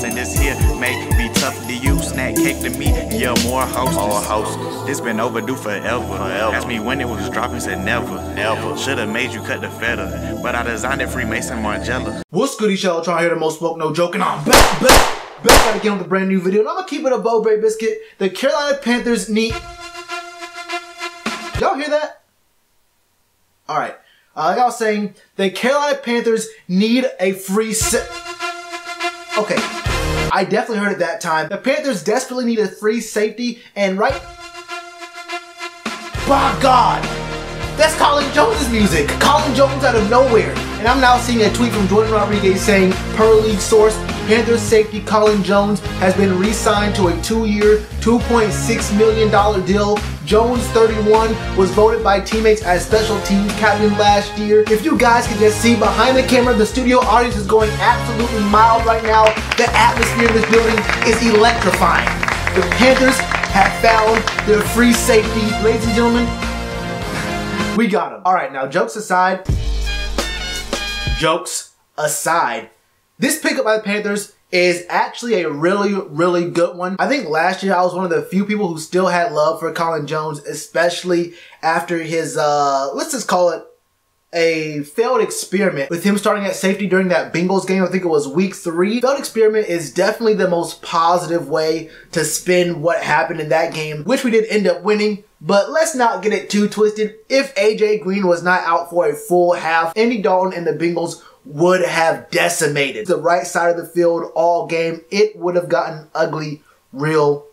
and this here may be tough to you. Snack cake to me, yeah, more hostess. This been overdue forever. Asked me when it was dropping, said never. Should've made you cut the feta, but I designed it Freemason Margiela. What's good, Shellitronnn here, the most spoke, no joking. I'm back again with a brand new video, and I'm gonna keep it a Bo-Bray biscuit. The Carolina Panthers need. Y'all hear that? All right. Like I was saying, the Carolina Panthers need a free set. Okay, I definitely heard it that time. The Panthers desperately need a free safety, and right. By God, that's Colin Jones' music. Colin Jones out of nowhere. And I'm now seeing a tweet from Jordan Rodriguez saying, per league source, Panthers safety Colin Jones has been re-signed to a 2-year, $2.6 million deal. Jones, 31, was voted by teammates as special teams captain last year. If you guys can just see behind the camera, the studio audience is going absolutely mild right now. The atmosphere in this building is electrifying. The Panthers have found their free safety. Ladies and gentlemen, we got him. All right, now jokes aside, this pickup by the Panthers is actually a really good one. I think last year I was one of the few people who still had love for Colin Jones, especially after his, let's just call it a failed experiment with him starting at safety during that Bengals game. I think it was week 3. Failed experiment is definitely the most positive way to spin what happened in that game, which we did end up winning. But let's not get it too twisted. If AJ Green was not out for a full half, Andy Dalton and the Bengals would have decimated the right side of the field all game. It would have gotten ugly real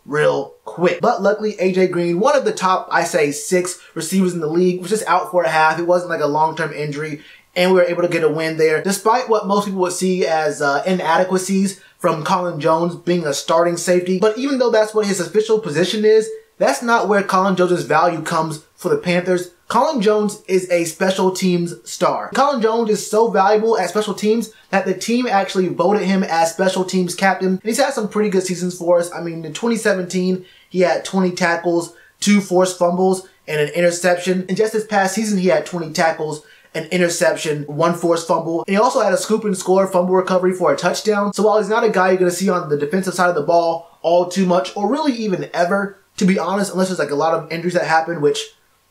quick. But luckily, AJ Green, one of the top, I say, 6 receivers in the league, was just out for a half. It wasn't like a long-term injury, and we were able to get a win there. Despite what most people would see as inadequacies from Colin Jones being a starting safety. But even though that's what his official position is, that's not where Colin Jones' value comes for the Panthers. Colin Jones is a special teams star. Colin Jones is so valuable at special teams that the team actually voted him as special teams captain. And he's had some pretty good seasons for us. I mean, in 2017, he had 20 tackles, 2 forced fumbles, and an interception. And just this past season, he had 20 tackles, an interception, 1 forced fumble. And he also had a scoop and score fumble recovery for a touchdown. So while he's not a guy you're going to see on the defensive side of the ball all too much, or really even ever, to be honest, unless there's like a lot of injuries that happen, which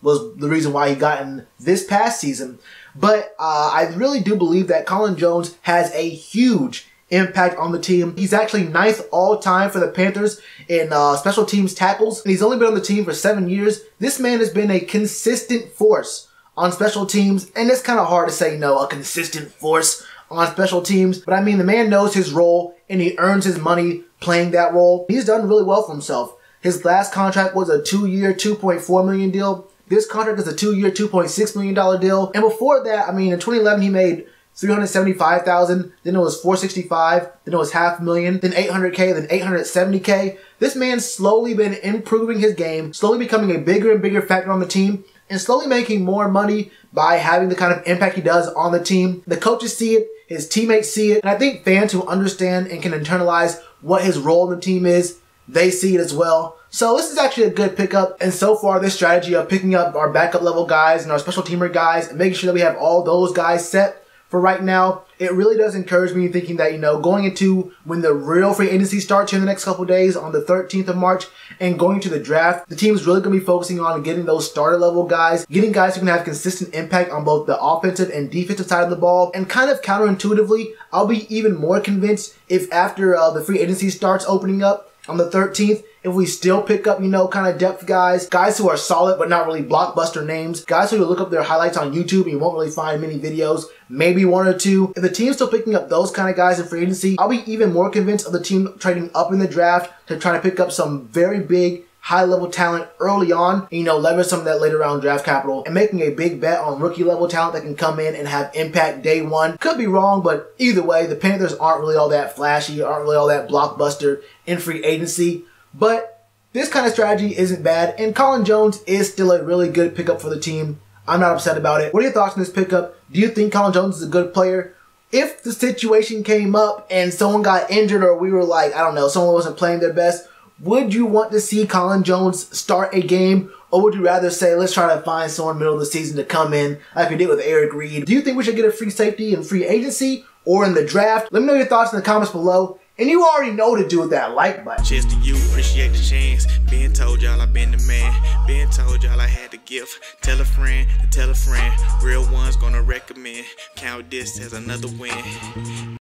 was the reason why he got in this past season. But I really do believe that Colin Jones has a huge impact on the team. He's actually 9th all-time for the Panthers in special teams tackles, and he's only been on the team for 7 years. This man has been a consistent force on special teams, and it's kind of hard to say, a consistent force on special teams. But I mean, the man knows his role, and he earns his money playing that role. He's done really well for himself. His last contract was a 2-year, $2.4 million deal. This contract is a 2-year, $2.6 million deal. And before that, I mean, in 2011, he made $375,000. Then it was $465,000. Then it was $500,000. Then $800K. Then $870K. This man's slowly been improving his game, slowly becoming a bigger and bigger factor on the team, and slowly making more money by having the kind of impact he does on the team. The coaches see it. His teammates see it. And I think fans who understand and can internalize what his role in the team is, they see it as well. So this is actually a good pickup. And so far, this strategy of picking up our backup level guys and our special teamer guys and making sure that we have all those guys set for right now, it really does encourage me thinking that, going into when the real free agency starts here in the next couple days on the 13th of March and going to the draft, the team's really going to be focusing on getting those starter level guys, getting guys who can have consistent impact on both the offensive and defensive side of the ball. And kind of counterintuitively, I'll be even more convinced if after the free agency starts opening up on the 13th, if we still pick up, kind of depth guys who are solid but not really blockbuster names, guys who you look up their highlights on YouTube and you won't really find many videos, maybe 1 or 2. If the team's still picking up those kind of guys in free agency, I'll be even more convinced of the team trading up in the draft to try to pick up some very big, high-level talent early on, and, leverage some of that later round draft capital and making a big bet on rookie-level talent that can come in and have impact day 1. Could be wrong, but either way, the Panthers aren't really all that flashy, aren't really all that blockbuster in free agency. But this kind of strategy isn't bad, and Colin Jones is still a really good pickup for the team. I'm not upset about it. What are your thoughts on this pickup? Do you think Colin Jones is a good player? If the situation came up and someone got injured, or we were like, I don't know, someone wasn't playing their best, would you want to see Colin Jones start a game? Or would you rather say, let's try to find someone middle of the season to come in like we did with Eric Reed? Do you think we should get a free safety in free agency or in the draft? Let me know your thoughts in the comments below. And you already know to do with that like button. Cheers to you, appreciate the chance. Been told y'all I been the man. Been told y'all I had the gift. Tell a friend to tell a friend. Real ones gonna recommend. Count this as another win.